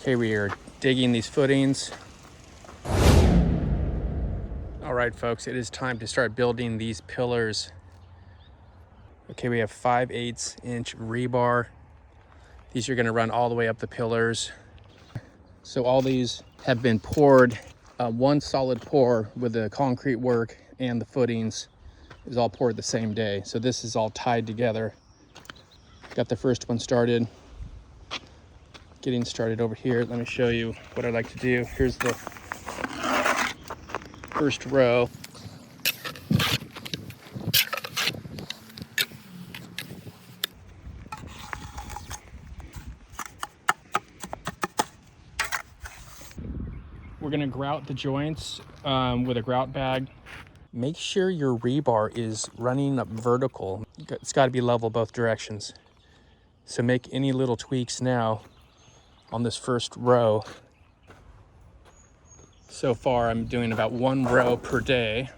Okay, we are digging these footings. All right, folks, it is time to start building these pillars. Okay, we have 5/8 inch rebar. These are gonna run all the way up the pillars. So all these have been poured, one solid pour with the concrete work and the footings is all poured the same day. So this is all tied together. Got the first one started. Getting started over here. Let me show you what I like to do. Here's the first row. We're gonna grout the joints with a grout bag. Make sure your rebar is running up vertical. It's got to be level both directions. So make any little tweaks now on this first row. So far, I'm doing about 1 row per day.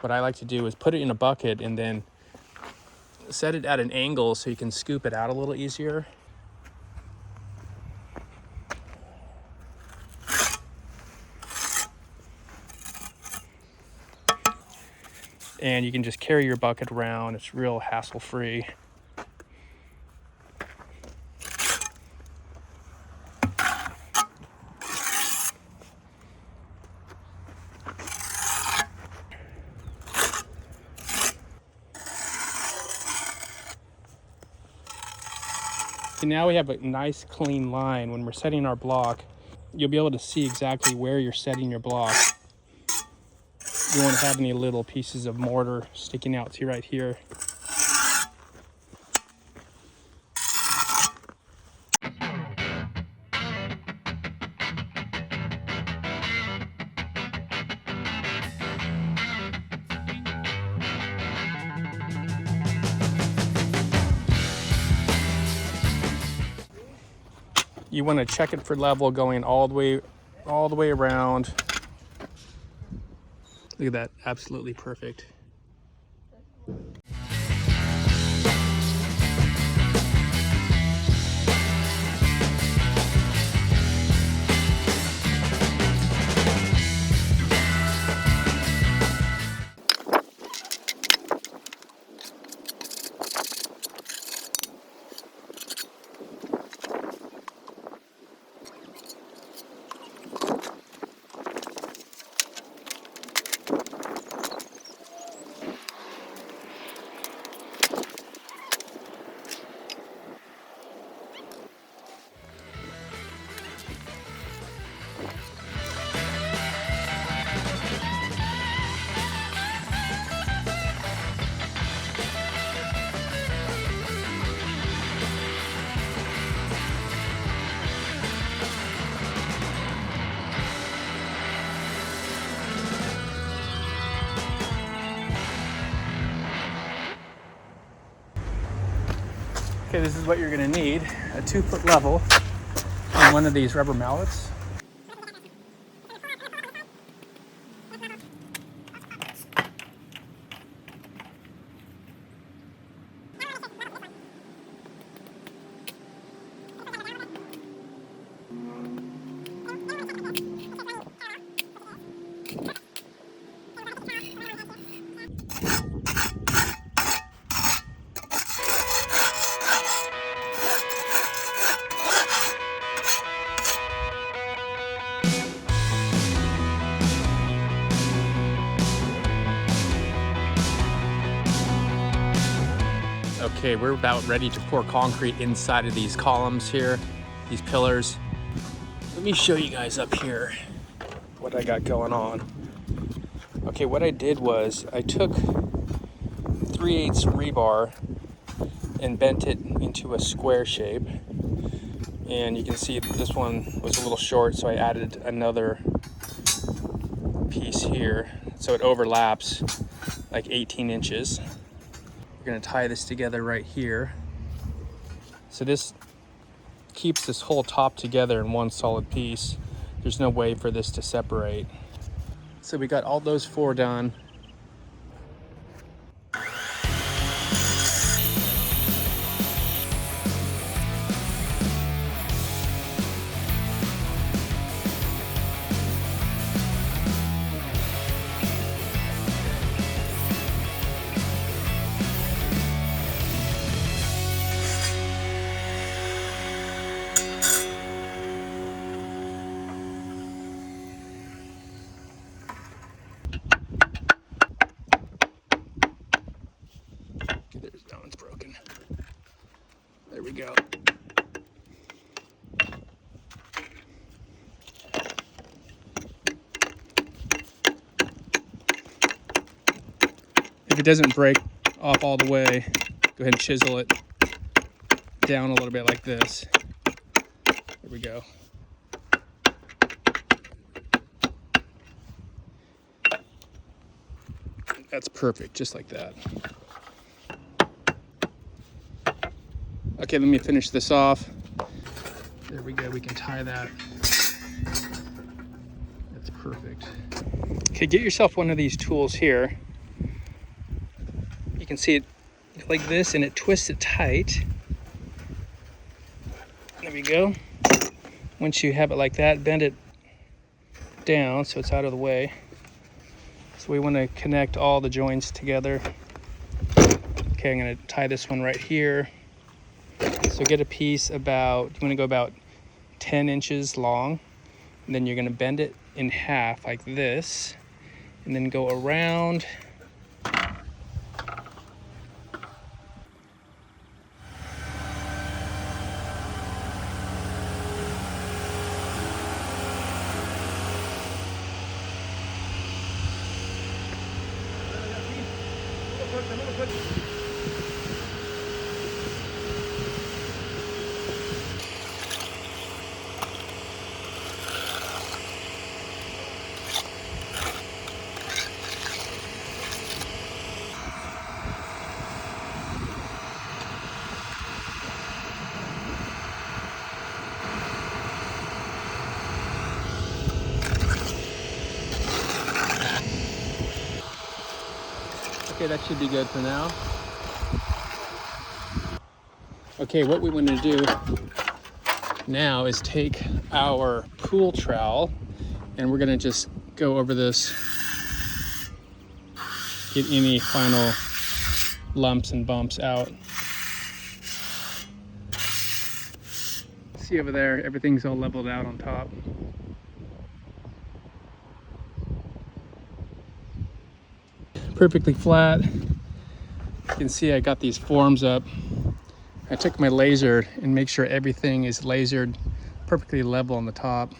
What I like to do is put it in a bucket and then set it at an angle so you can scoop it out a little easier. And you can just carry your bucket around. It's real hassle-free. So now we have a nice clean line. When we're setting our block, you'll be able to see exactly where you're setting your block. You won't have any little pieces of mortar sticking out to right here. You want to check it for level going all the way around. Look at that, absolutely perfect. Okay, this is what you're gonna need, a 2-foot level and one of these rubber mallets. Okay, we're about ready to pour concrete inside of these columns here, these pillars. Let me show you guys up here what I got going on. Okay, what I did was I took 3/8 rebar and bent it into a square shape. And you can see this one was a little short, so I added another piece here. So it overlaps like 18 inches. We're gonna tie this together right here. So this keeps this whole top together in one solid piece. There's no way for this to separate. So we got all those 4 done. That one's broken. There we go. If it doesn't break off all the way, go ahead and chisel it down a little bit like this. There we go. That's perfect, just like that. Okay, let me finish this off. There we go, we can tie that. That's perfect. Okay, get yourself one of these tools here. You can see it like this, and it twists it tight. There we go. Once you have it like that, bend it down so it's out of the way. So we want to connect all the joints together. Okay, I'm going to tie this one right here. So get a piece about, you want to go about 10 inches long. And then you're going to bend it in half like this. And then go around. Okay, that should be good for now. Okay, what we want to do now is take our pool trowel and we're going to just go over this, get any final lumps and bumps out. See over there, everything's all leveled out on top. Perfectly flat. You can see I got these forms up. I took my laser and make sure everything is lasered perfectly level on the top.